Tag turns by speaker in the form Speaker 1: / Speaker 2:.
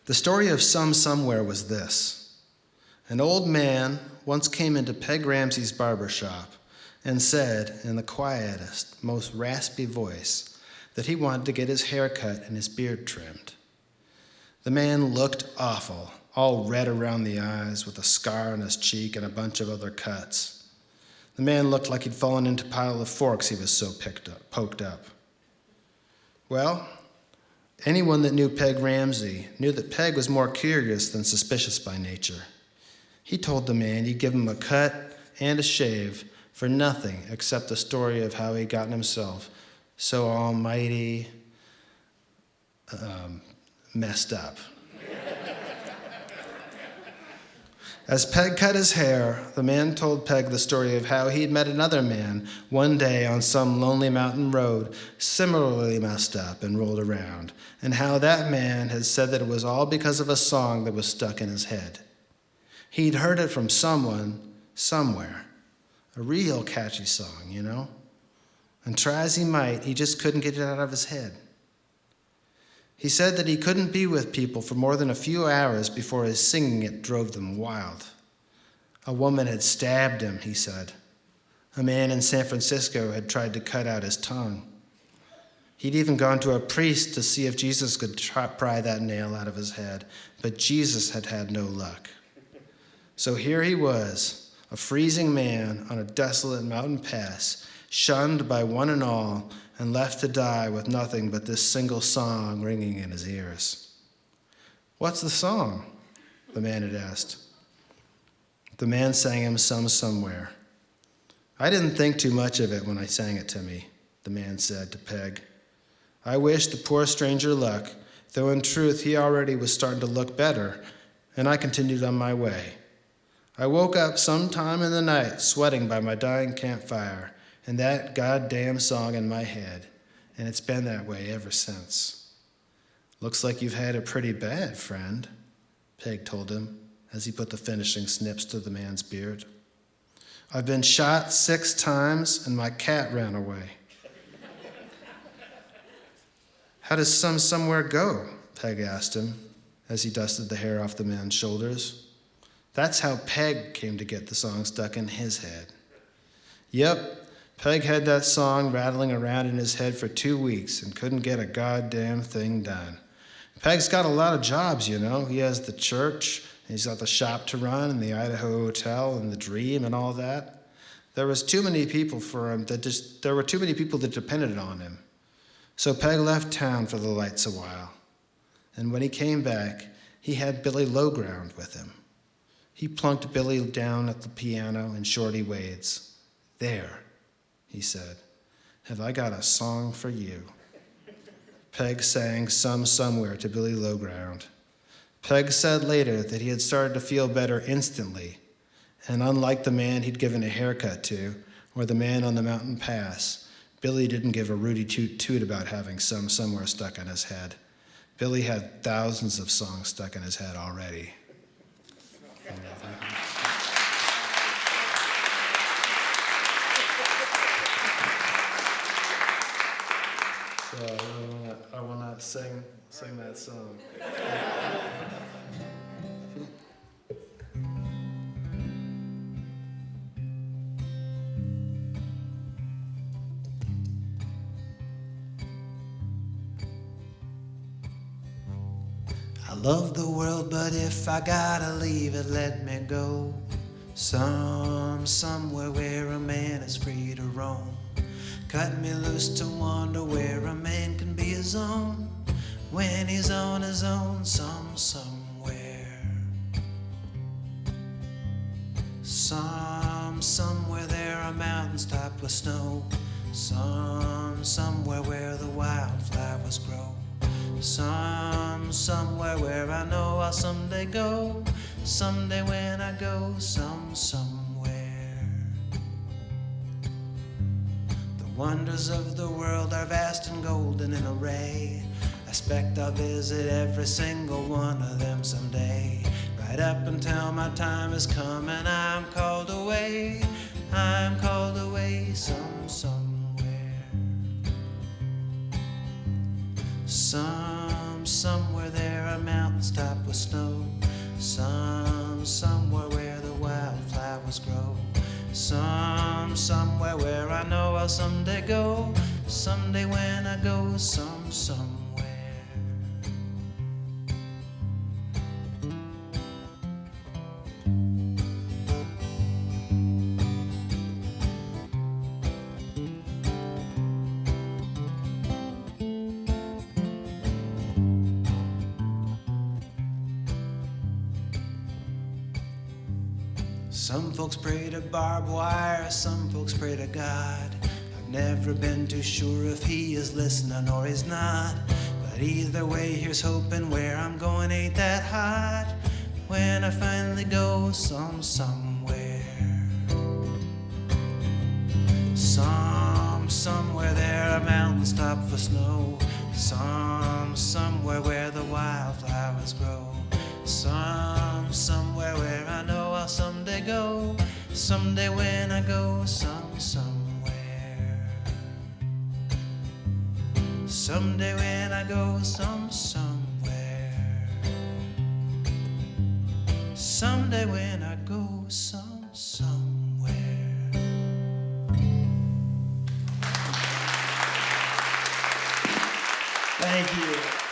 Speaker 1: The story of Some Somewhere was this. An old man once came into Peg Ramsey's barber shop and said in the quietest, most raspy voice that he wanted to get his hair cut and his beard trimmed. The man looked awful, all red around the eyes with a scar on his cheek and a bunch of other cuts. The man looked like he'd fallen into a pile of forks, he was so poked up. Well, anyone that knew Peg Ramsey knew that Peg was more curious than suspicious by nature. He told the man he'd give him a cut and a shave for nothing except the story of how he'd gotten himself so almighty messed up. As Peg cut his hair, the man told Peg the story of how he'd met another man one day on some lonely mountain road, similarly messed up and rolled around, and how that man had said that it was all because of a song that was stuck in his head. He'd heard it from someone, somewhere. A real catchy song, you know? And try as he might, he just couldn't get it out of his head. He said that he couldn't be with people for more than a few hours before his singing it drove them wild. A woman had stabbed him, he said. A man in San Francisco had tried to cut out his tongue. He'd even gone to a priest to see if Jesus could pry that nail out of his head, but Jesus had had no luck. So here he was, a freezing man on a desolate mountain pass, shunned by one and all, and left to die with nothing but this single song ringing in his ears. "What's the song?" the man had asked. The man sang him Some Somewhere. "I didn't think too much of it when I sang it to me," the man said to Peg. "I wished the poor stranger luck, though in truth he already was starting to look better, and I continued on my way. I woke up sometime in the night sweating by my dying campfire, and that goddamn song in my head, and it's been that way ever since." "Looks like you've had it pretty bad, friend," Peg told him as he put the finishing snips to the man's beard. "I've been shot 6 times and my cat ran away." "How does Some Somewhere go?" Peg asked him as he dusted the hair off the man's shoulders. That's how Peg came to get the song stuck in his head. Yep. Peg had that song rattling around in his head for 2 weeks and couldn't get a goddamn thing done. Peg's got a lot of jobs, you know. He has the church, he's got the shop to run, and the Idaho Hotel, and the Dream, and all that. There were too many people that depended on him. So Peg left town for the lights a while. And when he came back, he had Billy Lowground with him. He plunked Billy down at the piano in Shorty Wade's. "There," he said, "have I got a song for you." Peg sang Some Somewhere to Billy Lowground. Peg said later that he had started to feel better instantly, and unlike the man he'd given a haircut to, or the man on the mountain pass, Billy didn't give a rooty toot about having Some Somewhere stuck in his head. Billy had thousands of songs stuck in his head already. So I want to sing that song. I love the world, but if I gotta leave it, let me go. Somewhere where a man is free to roam. Cut me loose to wander where a man can be his own. When he's on his own, somewhere. Somewhere there are mountains topped with snow. Somewhere where the wildflowers grow. Somewhere where I know I'll someday go. Someday when I go, somewhere. The wonders of the world are vast and golden in array. I expect I'll visit every single one of them someday. Right up until my time has come and I'm called away. I'm called away somewhere. Somewhere there are a mountaintop with snow. Somewhere where the wildflowers grow. Somewhere where I know I'll someday go. Someday when I go somewhere. Some folks pray to barbed wire, some folks pray to God. I've never been too sure if he is listening or he's not. But either way, here's hoping where I'm going ain't that hot. When I finally go somewhere. Somewhere there are mountains topped for snow. Somewhere where the wildflowers grow. Somewhere where I know I'll someday go. Someday when I go somewhere. Someday when I go somewhere. Someday when I go somewhere. Thank you.